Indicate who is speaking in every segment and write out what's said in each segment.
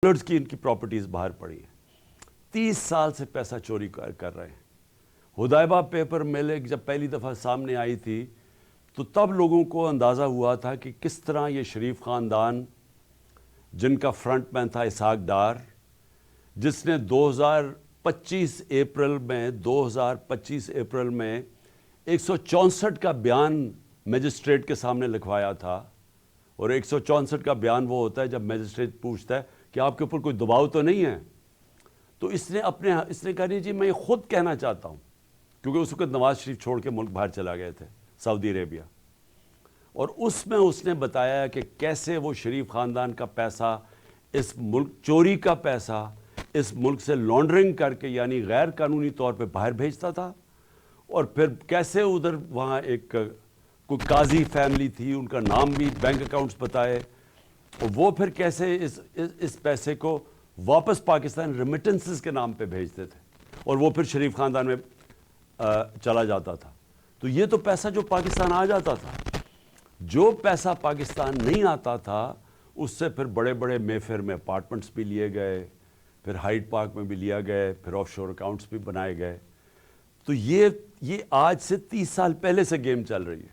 Speaker 1: Dollars کی ان کی properties باہر پڑی ہیں. 30 سال سے پیسہ چوری کر رہے ہیں. حدیبہ پیپر مل جب پہلی دفعہ سامنے آئی تھی تو تب لوگوں کو اندازہ ہوا تھا کہ کس طرح یہ شریف خاندان، جن کا فرنٹ مین تھا اسحاق ڈار، جس نے 2025 اپریل میں 164 کا بیان میجسٹریٹ کے سامنے لکھوایا تھا. اور 164 کا بیان وہ ہوتا ہے جب میجسٹریٹ پوچھتا ہے کہ آپ کے اوپر کوئی دباؤ تو نہیں ہے. تو اس نے کہا نہیں جی میں یہ خود کہنا چاہتا ہوں، کیونکہ اس وقت نواز شریف چھوڑ کے ملک باہر چلا گئے تھے سعودی عربیہ. اور اس میں اس نے بتایا کہ کیسے وہ شریف خاندان کا پیسہ، اس ملک چوری کا پیسہ اس ملک سے لانڈرنگ کر کے یعنی غیر قانونی طور پہ باہر بھیجتا تھا. اور پھر کیسے ادھر وہاں ایک کوئی قاضی فیملی تھی، ان کا نام بھی بینک اکاؤنٹس بتائے، اور وہ پھر کیسے اس پیسے کو واپس پاکستان ریمیٹنسز کے نام پہ بھیجتے تھے اور وہ پھر شریف خاندان میں چلا جاتا تھا. تو یہ تو پیسہ جو پاکستان آ جاتا تھا. جو پیسہ پاکستان نہیں آتا تھا اس سے پھر بڑے بڑے مے فیئر میں اپارٹمنٹس بھی لیے گئے، پھر ہائیڈ پارک میں بھی لیا گئے، پھر آف شور اکاؤنٹس بھی بنائے گئے. تو یہ آج سے 30 سال پہلے سے گیم چل رہی ہے.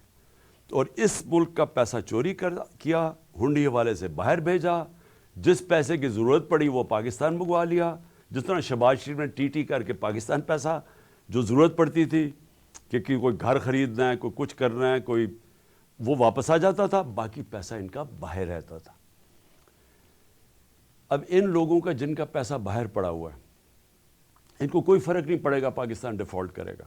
Speaker 1: اور اس ملک کا پیسہ چوری کیا، ہنڈی حوالے سے باہر بھیجا، جس پیسے کی ضرورت پڑی وہ پاکستان منگوا لیا. جس طرح شہباز شریف نے ٹی کر کے پاکستان پیسہ جو ضرورت پڑتی تھی کہ کوئی گھر خریدنا ہے، کوئی کچھ کرنا ہے، کوئی وہ واپس آ جاتا تھا، باقی پیسہ ان کا باہر رہتا تھا. اب ان لوگوں کا جن کا پیسہ باہر پڑا ہوا ہے ان کو کوئی فرق نہیں پڑے گا پاکستان ڈیفالٹ کرے گا.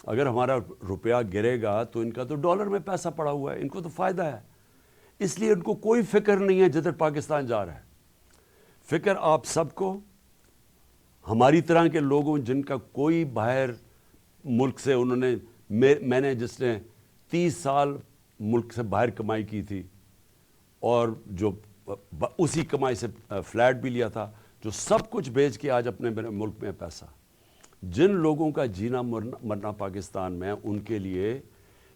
Speaker 1: اگر ہمارا روپیہ گرے گا تو ان کا تو ڈالر میں پیسہ پڑا ہوا ہے، ان کو تو فائدہ ہے. اس لیے ان کو کوئی فکر نہیں ہے جدھر پاکستان جا رہا ہے. فکر آپ سب کو، ہماری طرح کے لوگوں جن کا کوئی باہر ملک سے انہوں نے میں نے جس نے 30 سال ملک سے باہر کمائی کی تھی اور جو اسی کمائی سے فلیٹ بھی لیا تھا، جو سب کچھ بیچ کے آج اپنے ملک میں پیسہ، جن لوگوں کا جینا مرنا پاکستان میں، ان کے لیے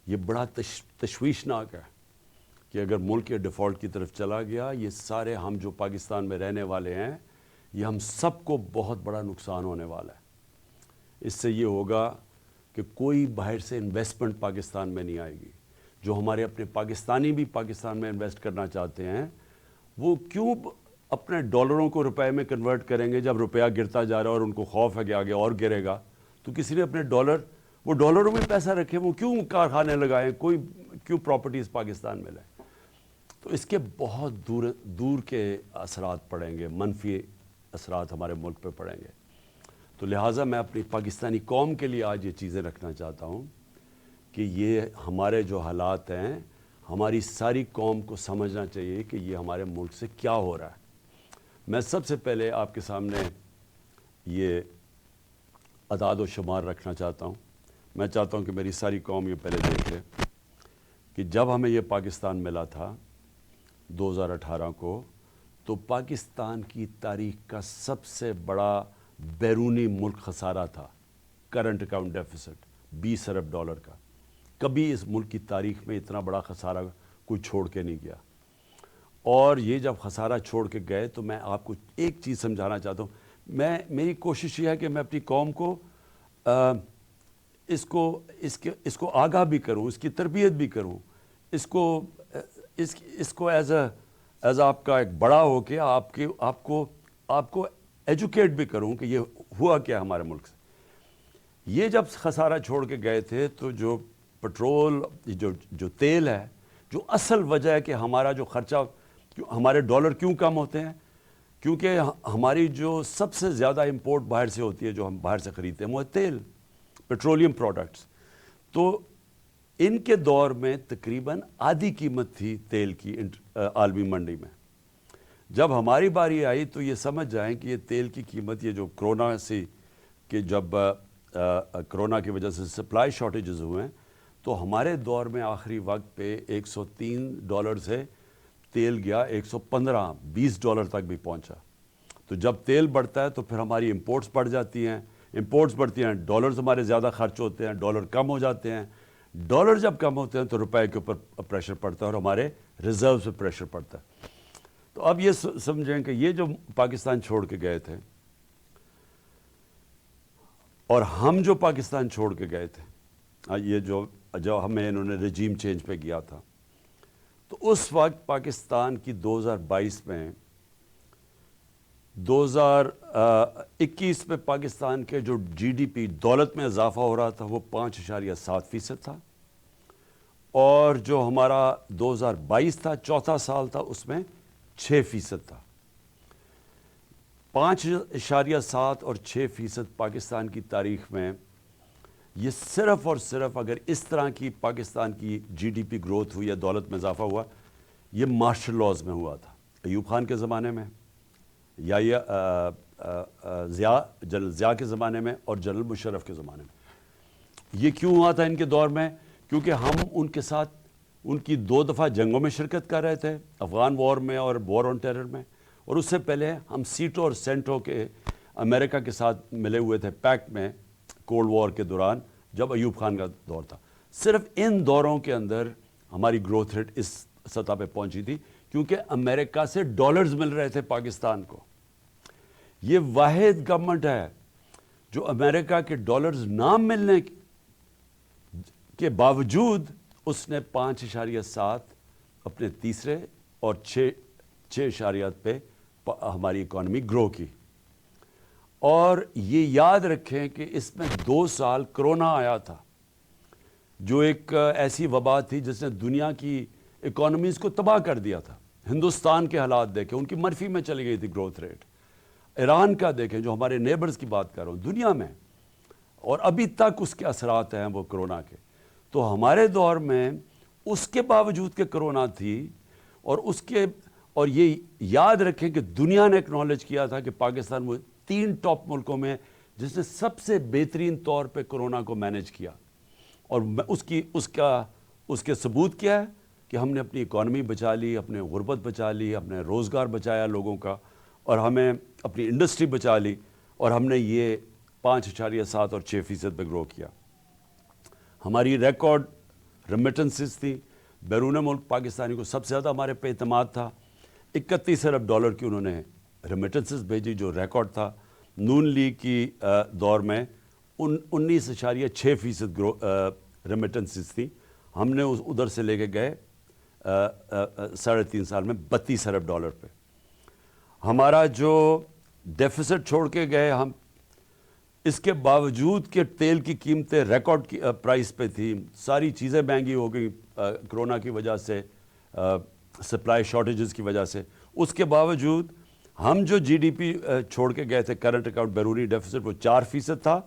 Speaker 1: یہ بڑا تشویشناک ہے کہ اگر ملک کے ڈیفالٹ کی طرف چلا گیا، یہ سارے ہم جو پاکستان میں رہنے والے ہیں یہ ہم سب کو بہت بڑا نقصان ہونے والا ہے. اس سے یہ ہوگا کہ کوئی باہر سے انویسٹمنٹ پاکستان میں نہیں آئے گی. جو ہمارے اپنے پاکستانی بھی پاکستان میں انویسٹ کرنا چاہتے ہیں وہ کیوں اپنے ڈالروں کو روپے میں کنورٹ کریں گے جب روپیہ گرتا جا رہا ہے اور ان کو خوف ہے کہ آگے اور گرے گا. تو کسی نے اپنے وہ ڈالروں میں پیسہ رکھے، وہ کیوں کارخانے لگائیں، کوئی کیوں پراپرٹیز پاکستان میں لائیں. تو اس کے بہت دور کے اثرات پڑیں گے، منفی اثرات ہمارے ملک پہ پڑیں گے. تو لہٰذا میں اپنی پاکستانی قوم کے لیے آج یہ چیزیں رکھنا چاہتا ہوں کہ یہ ہمارے جو حالات ہیں، ہماری ساری قوم کو سمجھنا چاہیے کہ یہ ہمارے ملک سے کیا ہو رہا ہے. میں سب سے پہلے آپ کے سامنے یہ اعداد و شمار رکھنا چاہتا ہوں. میں چاہتا ہوں کہ میری ساری قوم یہ پہلے دیکھ لے کہ جب ہمیں یہ پاکستان ملا تھا 2018 کو، تو پاکستان کی تاریخ کا سب سے بڑا بیرونی ملک خسارہ تھا کرنٹ اکاؤنٹ ڈیفیسٹ 20 ارب ڈالر کا. کبھی اس ملک کی تاریخ میں اتنا بڑا خسارہ کوئی چھوڑ کے نہیں گیا. اور یہ جب خسارہ چھوڑ کے گئے تو میں آپ کو ایک چیز سمجھانا چاہتا ہوں. میری کوشش یہ ہے کہ میں اپنی قوم کو اس کو آگاہ بھی کروں، اس کی تربیت بھی کروں، اس کو ایز آپ کا ایک بڑا ہو کے آپ کو ایجوکیٹ بھی کروں کہ یہ ہوا کیا ہمارے ملک سے. یہ جب خسارہ چھوڑ کے گئے تھے تو جو پٹرول، جو تیل ہے، جو اصل وجہ ہے کہ ہمارا جو خرچہ، ہمارے ڈالر کیوں کم ہوتے ہیں، کیونکہ ہماری جو سب سے زیادہ امپورٹ باہر سے ہوتی ہے، جو ہم باہر سے خریدتے ہیں، وہ ہے تیل، پیٹرولیم پروڈکٹس. تو ان کے دور میں تقریباً آدھی قیمت تھی تیل کی عالمی منڈی میں. جب ہماری باری آئی تو یہ سمجھ جائیں کہ یہ تیل کی قیمت، یہ جو کرونا سے کہ جب کرونا کی وجہ سے سپلائی شارٹیجز ہوئے ہیں، تو ہمارے دور میں آخری وقت پہ $103 سے تیل گیا 115-20 ڈالر تک بھی پہنچا. تو جب تیل بڑھتا ہے تو پھر ہماری امپورٹس بڑھ جاتی ہیں، امپورٹس بڑھتی ہیں، ڈالرز ہمارے زیادہ خرچ ہوتے ہیں، ڈالر کم ہو جاتے ہیں. ڈالر جب کم ہوتے ہیں تو روپے کے اوپر پریشر پڑتا ہے اور ہمارے ریزروز پہ پریشر پڑتا ہے. تو اب یہ سمجھیں کہ یہ جو پاکستان چھوڑ کے گئے تھے اور ہم جو پاکستان چھوڑ کے گئے تھے، یہ جو ہمیں انہوں نے رجیم چینج پہ کیا تھا، تو اس وقت پاکستان کی 2022 میں 2021 میں پاکستان کے جو جی ڈی پی دولت میں اضافہ ہو رہا تھا وہ 5.7% تھا، اور جو ہمارا 2022 تھا، چوتھا سال تھا، اس میں 6% تھا۔ 5.7 اور 6% پاکستان کی تاریخ میں یہ صرف اور صرف اگر اس طرح کی پاکستان کی جی ڈی پی گروتھ ہوئی یا دولت میں اضافہ ہوا، یہ مارشل لاز میں ہوا تھا، ایوب خان کے زمانے میں، یا جنرل ضیاء کے زمانے میں اور جنرل مشرف کے زمانے میں۔ یہ کیوں ہوا تھا ان کے دور میں؟ کیونکہ ہم ان کے ساتھ ان کی 2 دفعہ جنگوں میں شرکت کر رہے تھے، افغان وار میں اور وار آن ٹیرر میں، اور اس سے پہلے ہم سیٹو اور سینٹو کے امریکہ کے ساتھ ملے ہوئے تھے پیکٹ میں کولڈ وار کے دوران، جب ایوب خان کا دور تھا۔ صرف ان دوروں کے اندر ہماری گروتھ ریٹ اس سطح پہ پہنچی تھی، کیونکہ امریکہ سے ڈالرز مل رہے تھے پاکستان کو۔ یہ واحد گورنمنٹ ہے جو امریکہ کے ڈالرز نہ ملنے کے باوجود اس نے 5.7 اپنے تیسرے اور 6.8 پہ ہماری اکانومی گرو کی۔ اور یہ یاد رکھیں کہ اس میں 2 سال کرونا آیا تھا، جو ایک ایسی وبا تھی جس نے دنیا کی اکانومیز کو تباہ کر دیا تھا۔ ہندوستان کے حالات دیکھیں، ان کی منفی میں چلی گئی تھی گروتھ ریٹ۔ ایران کا دیکھیں، جو ہمارے نیبرز کی بات کر رہا ہوں دنیا میں، اور ابھی تک اس کے اثرات ہیں وہ کرونا کے۔ تو ہمارے دور میں اس کے باوجود کہ کرونا تھی، اور یہ یاد رکھیں کہ دنیا نے اکنالج کیا تھا کہ پاکستان وہ 3 ٹاپ ملکوں میں جس نے سب سے بہترین طور پہ کرونا کو مینیج کیا، اور اس کے ثبوت کیا ہے کہ ہم نے اپنی اکانومی بچا لی، اپنے غربت بچا لی، اپنے روزگار بچایا لوگوں کا، اور ہمیں اپنی انڈسٹری بچا لی، اور ہم نے یہ 5.7 اور 6% پہ گرو کیا۔ ہماری ریکارڈ ریمیٹنسز تھی، بیرون ملک پاکستانی کو سب سے زیادہ ہمارے پہ اعتماد تھا۔ 31 ارب ڈالر کی انہوں نے ریمیٹنسز بھیجی، جو ریکارڈ تھا۔ نون لیگ کی دور میں 19.6% ریمیٹنسز تھی، ہم نے ادھر سے لے کے گئے 3.5 سال میں 32 ارب ڈالر پہ۔ ہمارا جو ڈیفیسٹ چھوڑ کے گئے ہم، اس کے باوجود کہ تیل کی قیمتیں ریکارڈ کی پرائس پہ تھی، ساری چیزیں مہنگی ہو گئی کرونا کی وجہ سے، سپلائی شارٹیجز کی وجہ سے، اس کے باوجود ہم جو جی ڈی پی چھوڑ کے گئے تھے کرنٹ اکاؤنٹ بیرونی ڈیفیسٹ، وہ 4% تھا۔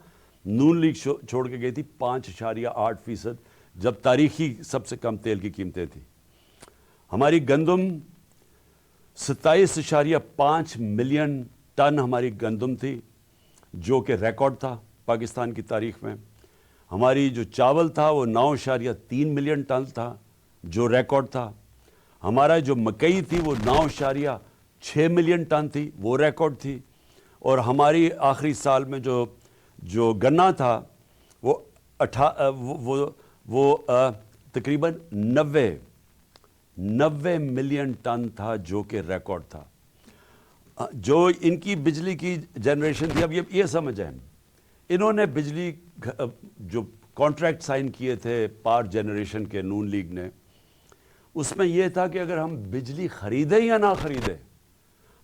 Speaker 1: نون لیگ چھوڑ کے گئی تھی 5.8%، جب تاریخی سب سے کم تیل کی قیمتیں تھیں۔ ہماری گندم 27.5 ملین ٹن ہماری گندم تھی، جو کہ ریکارڈ تھا پاکستان کی تاریخ میں۔ ہماری جو چاول تھا وہ 9.3 ملین ٹن تھا، جو ریکارڈ تھا۔ ہمارا جو مکئی تھی وہ 9.6 ملین ٹن تھی، وہ ریکارڈ تھی۔ اور ہماری آخری سال میں جو گنا تھا وہ تقریباً 90 ملین ٹن تھا، جو کہ ریکارڈ تھا۔ جو ان کی بجلی کی جنریشن تھی، اب یہ سمجھیں، انہوں نے بجلی جو کانٹریکٹ سائن کیے تھے پاور جنریشن کے نون لیگ نے، اس میں یہ تھا کہ اگر ہم بجلی خریدیں یا نہ خریدیں،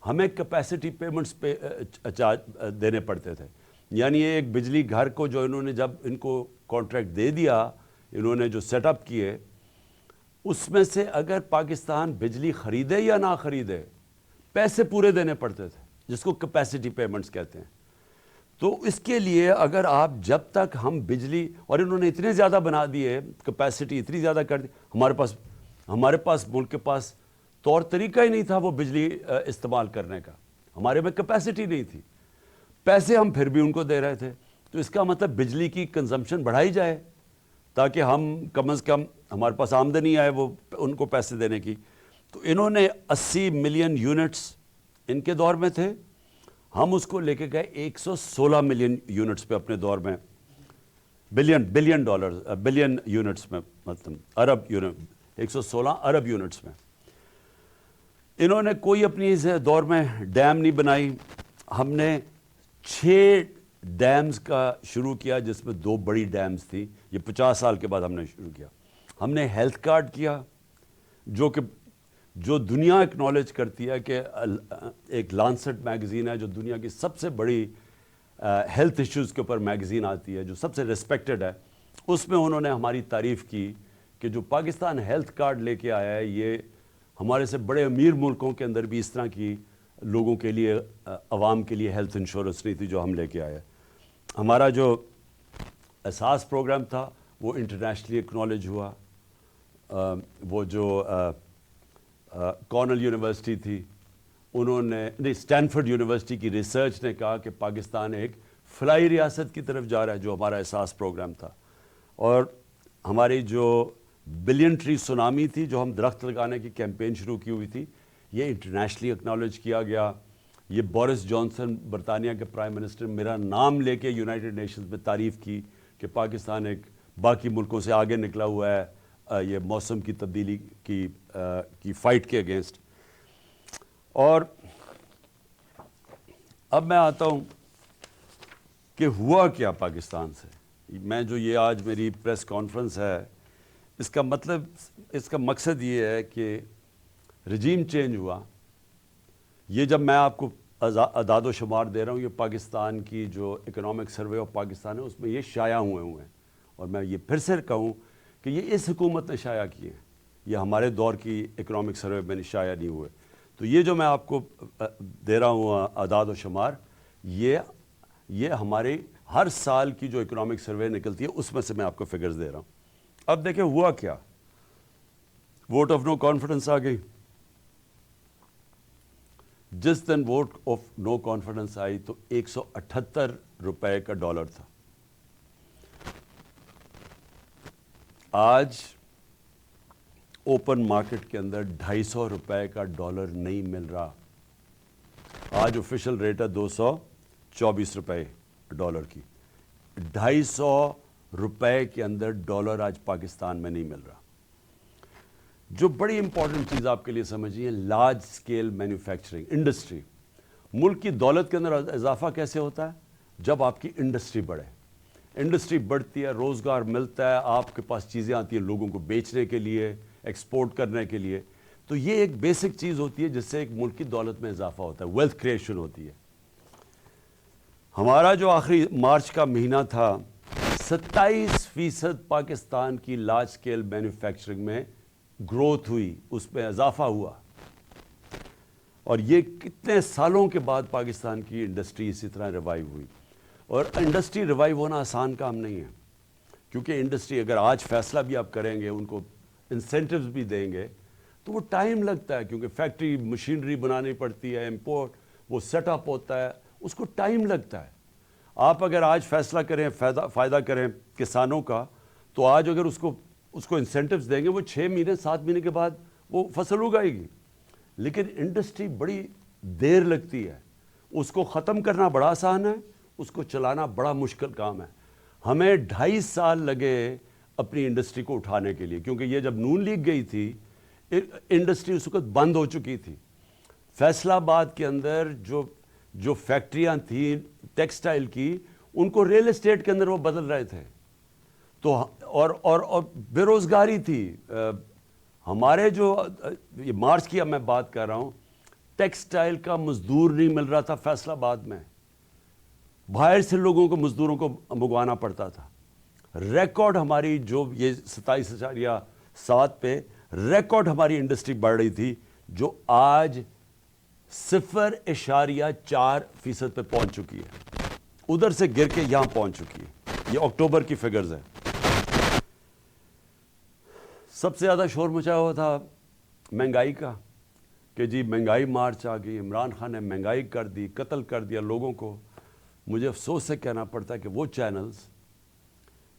Speaker 1: ہمیں کیپیسٹی پیمنٹس پہ دینے پڑتے تھے۔ یعنی ایک بجلی گھر کو جو انہوں نے جب ان کو کانٹریکٹ دے دیا، انہوں نے جو سیٹ اپ کیے، اس میں سے اگر پاکستان بجلی خریدے یا نہ خریدے، پیسے پورے دینے پڑتے تھے، جس کو کیپیسٹی پیمنٹس کہتے ہیں۔ تو اس کے لیے اگر آپ جب تک ہم بجلی، اور انہوں نے اتنے زیادہ بنا دیے، کیپیسٹی اتنی زیادہ کر دی، ہمارے پاس ملک کے پاس طور طریقہ ہی نہیں تھا وہ بجلی استعمال کرنے کا، ہمارے میں کیپیسٹی نہیں تھی، پیسے ہم پھر بھی ان کو دے رہے تھے۔ تو اس کا مطلب بجلی کی کنزمپشن بڑھائی جائے، تاکہ ہم کم از کم ہمارے پاس آمدنی آئے وہ ان کو پیسے دینے کی۔ تو انہوں نے 80 ملین یونٹس ان کے دور میں تھے، ہم اس کو لے کے گئے 116 ملین یونٹس پہ اپنے دور میں، بلین یونٹس میں، مطلب ارب یونٹ، 116 ارب یونٹس میں۔ انہوں نے کوئی اپنی اس دور میں ڈیم نہیں بنائی. ہم نے 6 ڈیمز کا شروع کیا جس میں 2 بڑی ڈیمز تھیں. یہ 50 سال کے بعد ہم نے شروع کیا. ہم نے ہیلتھ کارڈ کیا جو دنیا اکنالج کرتی ہے کہ ایک لانسٹ میگزین ہے جو دنیا کی سب سے بڑی ہیلتھ ایشوز کے اوپر میگزین آتی ہے, جو سب سے ریسپیکٹڈ ہے. اس میں انہوں نے ہماری تعریف کی کہ جو پاکستان ہیلتھ کارڈ لے کے آیا ہے یہ ہمارے سے بڑے امیر ملکوں کے اندر بھی اس طرح کی لوگوں کے لیے, عوام کے لیے ہیلتھ انشورنس نہیں تھی جو ہم لے کے آئے. ہمارا جو اساس پروگرام تھا وہ انٹرنیشنلی اکنالج ہوا. وہ جو کارنل یونیورسٹی تھی انہوں نے اسٹینفورڈ یونیورسٹی کی ریسرچ نے کہا کہ پاکستان ایک فلاحی ریاست کی طرف جا رہا ہے, جو ہمارا اساس پروگرام تھا. اور ہماری جو بلین ٹری سونامی تھی جو ہم درخت لگانے کی کیمپین شروع کی ہوئی تھی, یہ انٹرنیشنلی اکنالج کیا گیا. یہ بورس جانسن برطانیہ کے پرائم منسٹر میرا نام لے کے یونائٹڈ نیشنز میں تعریف کی کہ پاکستان ایک باقی ملکوں سے آگے نکلا ہوا ہے یہ موسم کی تبدیلی کی فائٹ کے اگینسٹ. اور اب میں آتا ہوں کہ ہوا کیا پاکستان سے. میں جو یہ آج میری پریس کانفرنس ہے اس کا مقصد یہ ہے کہ رجیم چینج ہوا. یہ جب میں آپ کو اعداد و شمار دے رہا ہوں یہ پاکستان کی جو اکنامک سروے آف پاکستان ہے اس میں یہ شائع ہوئے ہیں. اور میں یہ پھر سے کہوں کہ یہ اس حکومت نے شائع کیے ہیں, یہ ہمارے دور کی اکنامک سروے میں شائع نہیں ہوئے. تو یہ جو میں آپ کو دے رہا ہوں اعداد و شمار یہ ہمارے ہر سال کی جو اکنامک سروے نکلتی ہے اس میں سے میں آپ کو فگرز دے رہا ہوں. اب دیکھیں ہوا کیا. ووٹ آف نو کانفیڈنس آ گئی. جس دن ووٹ آف نو کانفیڈنس آئی تو 178 روپے کا ڈالر تھا. آج اوپن مارکیٹ کے اندر 250 روپے کا ڈالر نہیں مل رہا. آج آفیشل ریٹ ہے 224 روپے ڈالر کی. 250 روپے کے اندر ڈالر آج پاکستان میں نہیں مل رہا. جو بڑی امپورٹنٹ چیز آپ کے لیے سمجھیے, لارج سکیل مینوفیکچرنگ انڈسٹری. ملک کی دولت کے اندر اضافہ کیسے ہوتا ہے؟ جب آپ کی انڈسٹری بڑھے. انڈسٹری بڑھتی ہے, روزگار ملتا ہے, آپ کے پاس چیزیں آتی ہیں لوگوں کو بیچنے کے لیے, ایکسپورٹ کرنے کے لیے. تو یہ ایک بیسک چیز ہوتی ہے جس سے ایک ملک کی دولت میں اضافہ ہوتا ہے, ویلتھ کریشن ہوتی ہے. ہمارا جو آخری مارچ کا مہینہ تھا 27% پاکستان کی لارج سکیل مینوفیکچرنگ میں گروتھ ہوئی, اس میں اضافہ ہوا. اور یہ کتنے سالوں کے بعد پاکستان کی انڈسٹری اسی طرح ریوائیو ہوئی. اور انڈسٹری ریوائیو ہونا آسان کام نہیں ہے, کیونکہ انڈسٹری اگر آج فیصلہ بھی آپ کریں گے, ان کو انسینٹیوز بھی دیں گے تو وہ ٹائم لگتا ہے, کیونکہ فیکٹری مشینری بنانی پڑتی ہے, امپورٹ وہ سیٹ اپ ہوتا ہے, اس کو ٹائم لگتا ہے. آپ اگر آج فیصلہ کریں, فائدہ کریں کسانوں کا, تو آج اگر اس کو انسینٹیوز دیں گے وہ 6 مہینے 7 مہینے کے بعد وہ فصل اگائے گی. لیکن انڈسٹری بڑی دیر لگتی ہے. اس کو ختم کرنا بڑا آسان ہے, اس کو چلانا بڑا مشکل کام ہے. ہمیں 2.5 سال لگے اپنی انڈسٹری کو اٹھانے کے لیے, کیونکہ یہ جب نون لیگ گئی تھی انڈسٹری اس وقت بند ہو چکی تھی. فیصل آباد کے اندر جو فیکٹریاں تھیں ٹیکسٹائل کی, ان کو ریل اسٹیٹ کے اندر وہ بدل رہے تھے. تو اور بے روزگاری تھی. ہمارے جو یہ مارچ کی اب میں بات کر رہا ہوں, ٹیکسٹائل کا مزدور نہیں مل رہا تھا فیصل آباد میں, باہر سے لوگوں کو مزدوروں کو منگوانا پڑتا تھا. ریکارڈ ہماری جو یہ 27.7 پہ ریکارڈ ہماری انڈسٹری بڑھ رہی تھی, جو آج 0.4% پہ پہنچ چکی ہے. ادھر سے گر کے یہاں پہنچ چکی ہے. یہ اکتوبر کی فگرز ہے. سب سے زیادہ شور مچا ہوا تھا مہنگائی کا, کہ جی مہنگائی مارچ آ گئی, عمران خان نے مہنگائی کر دی, قتل کر دیا لوگوں کو. مجھے افسوس سے کہنا پڑتا ہے کہ وہ چینلز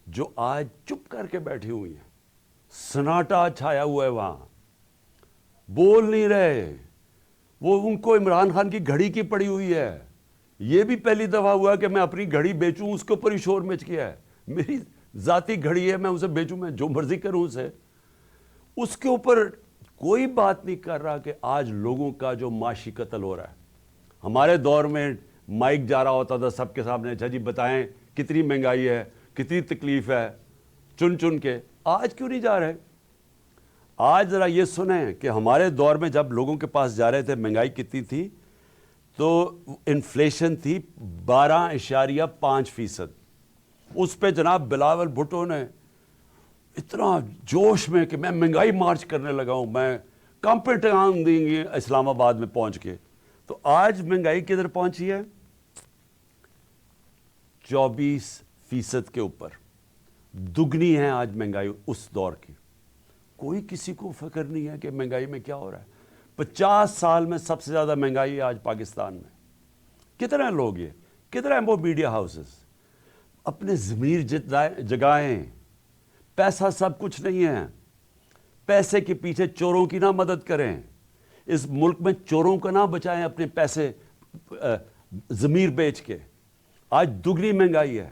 Speaker 1: جو آج چپ کر کے بیٹھی ہوئی ہیں, سناٹا چھایا ہوا ہے وہاں, بول نہیں رہے, وہ ان کو عمران خان کی گھڑی کی پڑی ہوئی ہے. یہ بھی پہلی دفعہ ہوا کہ میں اپنی گھڑی بیچوں, اس کے اوپر ہی شور مچ گیا ہے. میری ذاتی گھڑی ہے, میں اسے بیچوں, میں جو مرضی کروں اسے, اس کے اوپر کوئی بات نہیں کر رہا کہ آج لوگوں کا جو معاشی قتل ہو رہا ہے. ہمارے دور میں مائک جا رہا ہوتا تھا سب کے سامنے, اچھا جی بتائیں کتنی مہنگائی ہے, کتنی تکلیف ہے, چن چن کے. آج کیوں نہیں جا رہے؟ آج ذرا یہ سنیں کہ ہمارے دور میں جب لوگوں کے پاس جا رہے تھے مہنگائی کتنی تھی, تو انفلیشن تھی 12.5%. اس پہ جناب بلاول بھٹو نے اتنا جوش میں کہ میں مہنگائی مارچ کرنے لگا ہوں, میں کمپٹان دیں گے اسلام آباد میں پہنچ کے. تو آج مہنگائی کدھر پہنچی ہے؟ 24% کے اوپر. دگنی ہے آج مہنگائی اس دور کی. کوئی کسی کو فکر نہیں ہے کہ مہنگائی میں کیا ہو رہا ہے. 50 سال میں سب سے زیادہ مہنگائی ہے آج پاکستان میں. کتنے لوگ یہ, کتنے وہ میڈیا ہاؤسز اپنے ضمیر جگائیں. پیسہ سب کچھ نہیں ہے. پیسے کے پیچھے چوروں کی نہ مدد کریں. اس ملک میں چوروں کا نہ بچائیں اپنے پیسے ضمیر بیچ کے. آج دگنی مہنگائی ہے.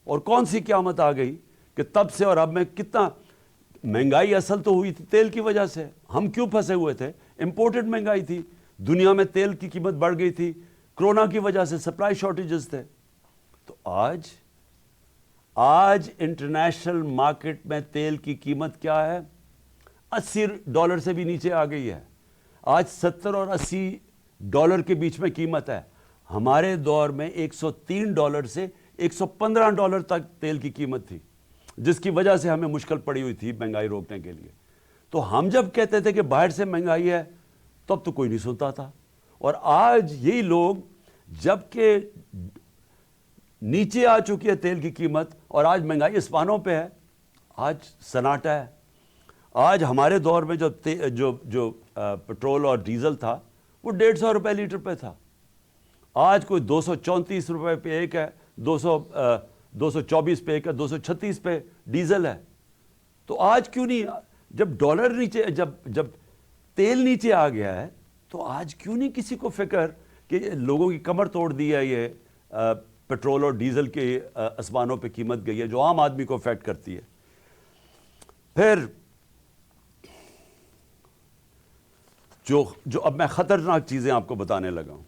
Speaker 1: اور کون سی قیامت آ گئی کہ تب سے اور اب میں کتنا مہنگائی اصل تو ہوئی تھی تیل کی وجہ سے. ہم کیوں پھنسے ہوئے تھے؟ امپورٹڈ مہنگائی تھی. دنیا میں تیل کی قیمت بڑھ گئی تھی, کرونا کی وجہ سے سپلائی شارٹیجز تھے. تو آج انٹرنیشنل مارکیٹ میں تیل کی قیمت کیا ہے؟ $80 سے بھی نیچے آ گئی ہے. آج $70 اور $80 کے بیچ میں قیمت ہے. ہمارے دور میں $103 سے $115 تک تیل کی قیمت تھی, جس کی وجہ سے ہمیں مشکل پڑی ہوئی تھی مہنگائی روکنے کے لیے. تو ہم جب کہتے تھے کہ باہر سے مہنگائی ہے تب تو کوئی نہیں سنتا تھا. اور آج یہی لوگ جب کہ نیچے آ چکی ہے تیل کی قیمت اور آج مہنگائی اسمانوں پہ ہے, آج سناٹا ہے. آج ہمارے دور میں جو پٹرول اور ڈیزل تھا وہ $150 لیٹر پہ تھا. آج کوئی $234 پہ ایک ہے, 224 پہ ایک ہے, 236 پہ ڈیزل ہے. تو آج کیوں نہیں, جب ڈالر نیچے, جب تیل نیچے آ گیا ہے تو آج کیوں نہیں کسی کو فکر کہ لوگوں کی کمر توڑ دی ہے یہ پٹرول اور ڈیزل کے اسمانوں پہ قیمت گئی ہے جو عام آدمی کو افیکٹ کرتی ہے. پھر جو اب میں خطرناک چیزیں آپ کو بتانے لگا ہوں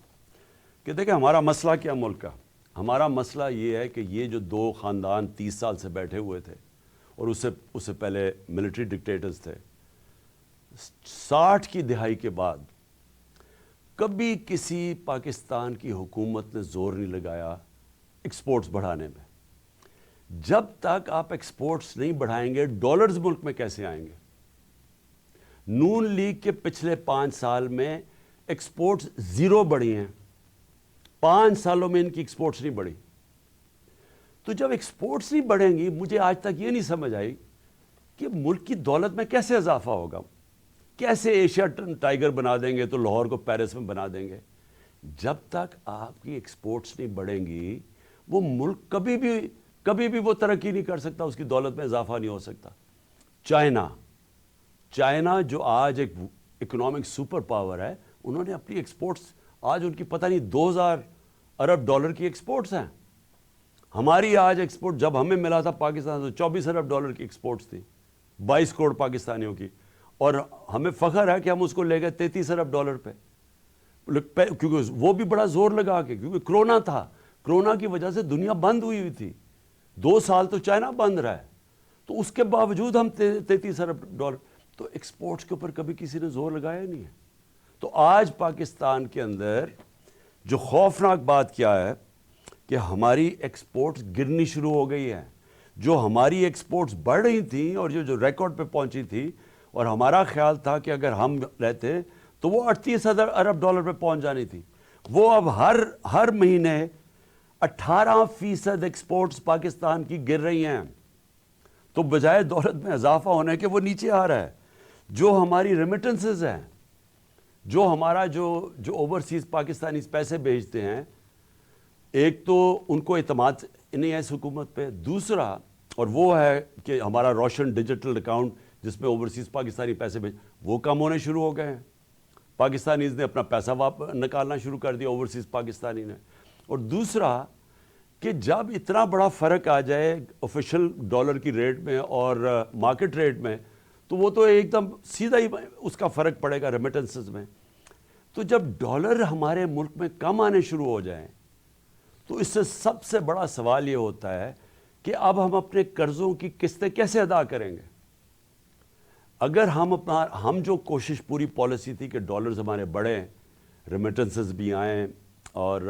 Speaker 1: کہ دیکھیں ہمارا مسئلہ کیا ملک کا. ہمارا مسئلہ یہ ہے کہ یہ جو 2 خاندان 30 سال سے بیٹھے ہوئے تھے اور اس سے پہلے ملٹری ڈکٹیٹرز تھے, 60 کی دہائی کے بعد کبھی کسی پاکستان کی حکومت نے زور نہیں لگایا ایکسپورٹس بڑھانے میں. جب تک آپ ایکسپورٹس نہیں بڑھائیں گے ڈالرز ملک میں کیسے آئیں گے؟ نون لیگ کے پچھلے 5 سال میں ایکسپورٹس 0 بڑھی ہیں. 5 سالوں میں ان کی ایکسپورٹس نہیں بڑھی. تو جب ایکسپورٹس نہیں بڑھیں گی, مجھے آج تک یہ نہیں سمجھ آئی کہ ملک کی دولت میں کیسے اضافہ ہوگا. کیسے ایشیا ٹائیگر بنا دیں گے تو لاہور کو پیرس میں بنا دیں گے. جب تک آپ کی ایکسپورٹس نہیں بڑھیں گی وہ ملک کبھی بھی وہ ترقی نہیں کر سکتا, اس کی دولت میں اضافہ نہیں ہو سکتا. چائنا جو آج ایک اکنامک سپر پاور ہے, انہوں نے اپنی ایکسپورٹس آج ان کی پتہ نہیں $2,000 ارب کی ایکسپورٹس ہیں. ہماری آج ایکسپورٹ جب ہمیں ملا تھا پاکستان تو $24 ارب کی ایکسپورٹس تھی 22 کروڑ پاکستانیوں کی, اور ہمیں فخر ہے کہ ہم اس کو لے گئے $33 ارب پہ, کیونکہ وہ بھی بڑا زور لگا کے, کیونکہ کرونا تھا. کرونا کی وجہ سے دنیا بند ہوئی تھی, 2 سال تو چائنا بند رہا ہے, تو اس کے باوجود ہم $33 ارب. تو ایکسپورٹس کے اوپر کبھی کسی نے زور لگایا نہیں ہے. تو آج پاکستان کے اندر جو خوفناک بات کیا ہے کہ ہماری ایکسپورٹس گرنی شروع ہو گئی ہیں. جو ہماری ایکسپورٹس بڑھ رہی تھیں اور جو ریکارڈ پہ پہنچی تھی, اور ہمارا خیال تھا کہ اگر ہم رہتے تو وہ $38 ارب پہ پہنچ جانی تھی, وہ اب ہر مہینے 18% ایکسپورٹس پاکستان کی گر رہی ہیں. تو بجائے دولت میں اضافہ ہونے کے وہ نیچے آ رہا ہے. جو ہماری ریمیٹنسز ہیں, جو ہمارا جو اوورسیز پاکستانی پیسے بھیجتے ہیں, ایک تو ان کو اعتماد نہیں ہے اس حکومت پہ, دوسرا اور وہ ہے کہ ہمارا روشن ڈیجیٹل اکاؤنٹ جس میں اوورسیز پاکستانی پیسے وہ کم ہونے شروع ہو گئے ہیں. پاکستانیز نے اپنا پیسہ نکالنا شروع کر دیا اوورسیز پاکستانی نے. اور دوسرا کہ جب اتنا بڑا فرق آ جائے آفیشل ڈالر کی ریٹ میں اور مارکیٹ ریٹ میں, تو وہ تو ایک دم سیدھا ہی اس کا فرق پڑے گا ریمیٹنسز میں. تو جب ڈالر ہمارے ملک میں کم آنے شروع ہو جائیں تو اس سے سب سے بڑا سوال یہ ہوتا ہے کہ اب ہم اپنے قرضوں کی قسطیں کیسے ادا کریں گے. اگر ہم جو کوشش پوری پالیسی تھی کہ ڈالرز ہمارے بڑھیں, ریمیٹنسز بھی آئیں اور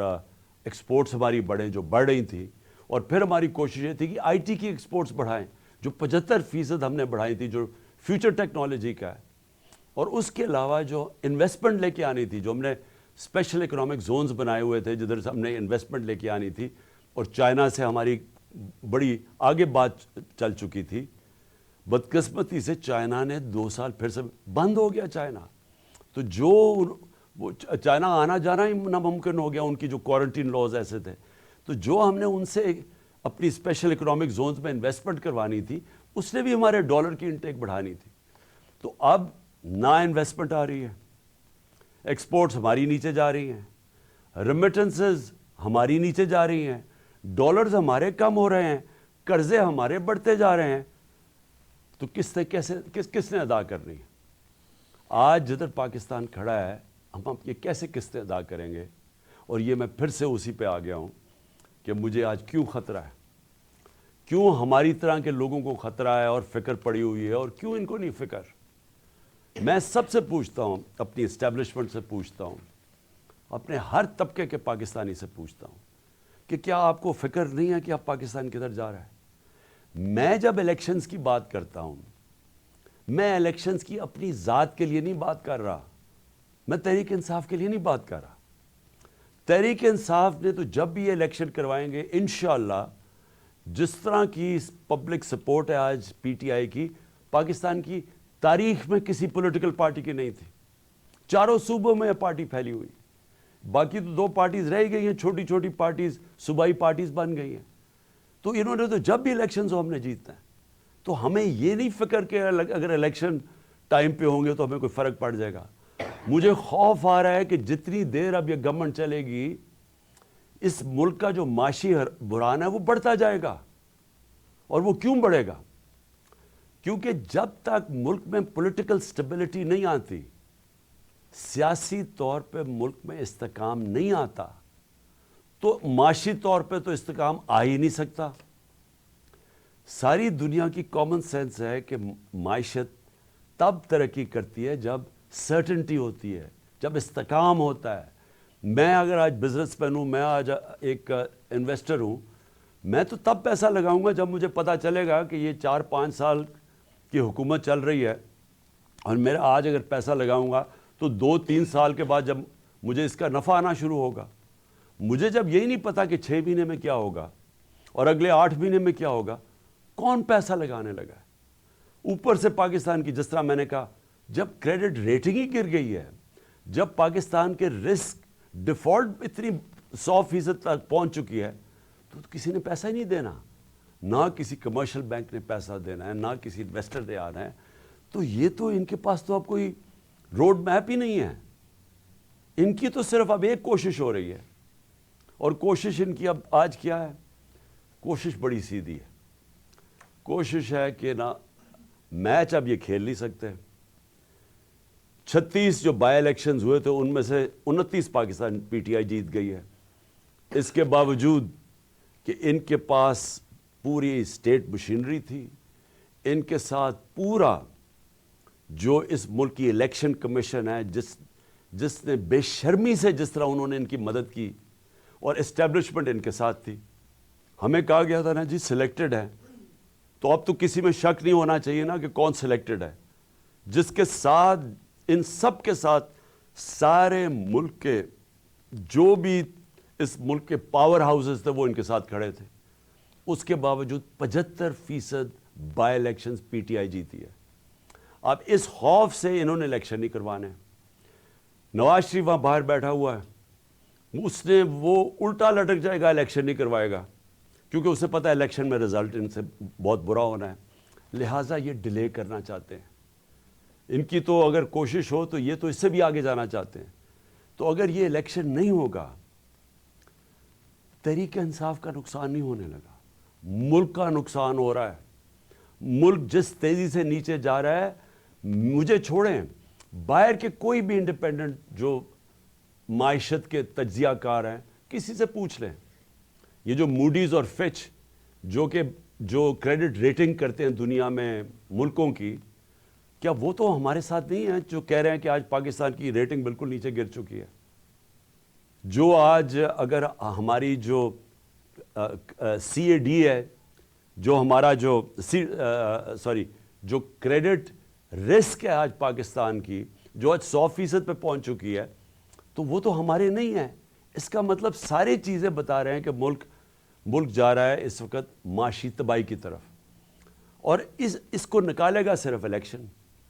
Speaker 1: ایکسپورٹس ہماری بڑھیں جو بڑھ رہی تھیں, اور پھر ہماری کوشش یہ تھی کہ آئی ٹی کی ایکسپورٹس بڑھائیں جو 75% ہم نے بڑھائی تھی, جو فیوچر ٹیکنالوجی کا ہے, اور اس کے علاوہ جو انویسٹمنٹ لے کے آنی تھی, جو ہم نے اسپیشل اکنامک زونز بنائے ہوئے تھے جدھر سے ہم نے انویسٹمنٹ لے کے آنی تھی, اور چائنا سے ہماری بڑی آگے بات چل چکی تھی. بدقسمتی سے چائنا نے 2 سال پھر سے بند ہو گیا چائنا. تو جو وہ چائنا آنا جانا ہی ناممکن ہو گیا, ان کی جو کوارنٹین لاز ایسے تھے. تو جو ہم نے ان سے اپنی اسپیشل اکنامک زونز میں انویسٹمنٹ کروانی تھی, اس نے بھی ہمارے ڈالر کی انٹیک بڑھانی تھی. تو اب نہ انویسٹمنٹ آ رہی ہے, ایکسپورٹس ہماری نیچے جا رہی ہیں, ریمیٹنسز ہماری نیچے جا رہی ہیں, ڈالرز ہمارے کم ہو رہے ہیں, قرضے ہمارے بڑھتے جا رہے ہیں. تو قسطیں کس نے ادا کرنی ہے؟ آج جدھر پاکستان کھڑا ہے, ہم یہ کیسے قسطیں ادا کریں گے؟ اور یہ میں پھر سے اسی پہ آ گیا ہوں کہ مجھے آج کیوں خطرہ ہے, کیوں ہماری طرح کے لوگوں کو خطرہ ہے اور فکر پڑی ہوئی ہے, اور کیوں ان کو نہیں فکر. میں سب سے پوچھتا ہوں, اپنی اسٹیبلشمنٹ سے پوچھتا ہوں, اپنے ہر طبقے کے پاکستانی سے پوچھتا ہوں کہ کیا آپ کو فکر نہیں ہے کہ آپ پاکستان کدھر جا رہا ہے؟ میں جب الیکشنز کی بات کرتا ہوں, میں الیکشنز کی اپنی ذات کے لیے نہیں بات کر رہا, میں تحریک انصاف کے لیے نہیں بات کر رہا. تحریک انصاف نے تو جب بھی یہ الیکشن کروائیں گے انشاءاللہ, جس طرح کی پبلک سپورٹ ہے آج پی ٹی آئی کی, پاکستان کی تاریخ میں کسی پولیٹیکل پارٹی کی نہیں تھی. چاروں صوبوں میں پارٹی پھیلی ہوئی, باقی تو 2 پارٹیز رہ گئی ہیں, چھوٹی چھوٹی پارٹیز, صوبائی پارٹیز بن گئی ہیں. تو انہوں نے تو جب بھی الیکشنز ہو ہم نے جیتنا ہے. تو ہمیں یہ نہیں فکر کہ اگر الیکشن ٹائم پہ ہوں گے تو ہمیں کوئی فرق پڑ جائے گا. مجھے خوف آ رہا ہے کہ جتنی دیر اب یہ گورنمنٹ چلے گی, اس ملک کا جو معاشی بحران ہے وہ بڑھتا جائے گا. اور وہ کیوں بڑھے گا؟ کیونکہ جب تک ملک میں پولیٹیکل سٹیبلٹی نہیں آتی, سیاسی طور پہ ملک میں استحکام نہیں آتا, تو معاشی طور پہ تو استحکام آ ہی نہیں سکتا. ساری دنیا کی کامن سینس ہے کہ معیشت تب ترقی کرتی ہے جب سرٹنٹی ہوتی ہے, جب استحکام ہوتا ہے. میں اگر آج بزنس مین ہوں, میں آج ایک انویسٹر ہوں, میں تو تب پیسہ لگاؤں گا جب مجھے پتہ چلے گا کہ یہ 4-5 سال کی حکومت چل رہی ہے, اور میرا آج اگر پیسہ لگاؤں گا تو 2-3 سال کے بعد جب مجھے اس کا نفع آنا شروع ہوگا. مجھے جب یہی نہیں پتا کہ 6 مہینے میں کیا ہوگا اور اگلے 8 مہینے میں کیا ہوگا, کون پیسہ لگانے لگا ہے؟ اوپر سے پاکستان کی, جس طرح میں نے کہا, جب کریڈٹ ریٹنگ ہی گر گئی ہے, جب پاکستان کے رسک ڈیفالٹ اتنی 100% تک پہنچ چکی ہے, تو کسی نے پیسہ ہی نہیں دینا. نہ کسی کمرشل بینک نے پیسہ دینا ہے, نہ کسی انویسٹر نے آنا ہے. تو یہ تو ان کے پاس تو اب کوئی روڈ میپ ہی نہیں ہے. ان کی تو صرف اب ایک کوشش ہو رہی ہے, اور کوشش ان کی اب آج کیا ہے؟ کوشش بڑی سیدھی ہے. کوشش ہے کہ نا میچ اب یہ کھیل نہیں سکتے. 36 جو بائی الیکشنز ہوئے تھے ان میں سے 29 پاکستان پی ٹی آئی جیت گئی ہے. اس کے باوجود کہ ان کے پاس پوری اسٹیٹ مشینری تھی, ان کے ساتھ پورا جو اس ملک کی الیکشن کمیشن ہے, جس نے بے شرمی سے جس طرح انہوں نے ان کی مدد کی, اور اسٹیبلشمنٹ ان کے ساتھ تھی. ہمیں کہا گیا تھا نا جی سلیکٹڈ ہے, تو اب تو کسی میں شک نہیں ہونا چاہیے نا کہ کون سلیکٹڈ ہے. جس کے ساتھ, ان سب کے ساتھ سارے ملک کے جو بھی اس ملک کے پاور ہاؤسز تھے وہ ان کے ساتھ کھڑے تھے. اس کے باوجود 75% by elections P T I جیتی ہے. اب اس خوف سے انہوں نے الیکشن نہیں کروانے. نواز شریف وہاں باہر بیٹھا ہوا ہے, اس نے وہ الٹا لٹک جائے گا, الیکشن نہیں کروائے گا, کیونکہ اسے پتہ ہے الیکشن میں رزلٹ ان سے بہت برا ہونا ہے. لہٰذا یہ ڈیلے کرنا چاہتے ہیں. ان کی تو اگر کوشش ہو تو یہ تو اس سے بھی آگے جانا چاہتے ہیں. تو اگر یہ الیکشن نہیں ہوگا, تحریک انصاف کا نقصان نہیں ہونے لگا, ملک کا نقصان ہو رہا ہے. ملک جس تیزی سے نیچے جا رہا ہے, مجھے چھوڑیں، باہر کے کوئی بھی انڈیپینڈنٹ جو معیشت کے تجزیہ کار ہیں کسی سے پوچھ لیں، یہ جو موڈیز اور فچ جو کریڈٹ ریٹنگ کرتے ہیں دنیا میں ملکوں کی، کیا وہ تو ہمارے ساتھ نہیں ہیں جو کہہ رہے ہیں کہ آج پاکستان کی ریٹنگ بالکل نیچے گر چکی ہے؟ جو آج اگر ہماری جو سی اے ڈی ہے، جو ہمارا جو جو کریڈٹ رسک ہے آج پاکستان کی، جو آج 100% پہ پہنچ چکی ہے، تو وہ تو ہمارے نہیں ہیں۔ اس کا مطلب ساری چیزیں بتا رہے ہیں کہ ملک جا رہا ہے اس وقت معاشی تباہی کی طرف، اور اس کو نکالے گا صرف الیکشن۔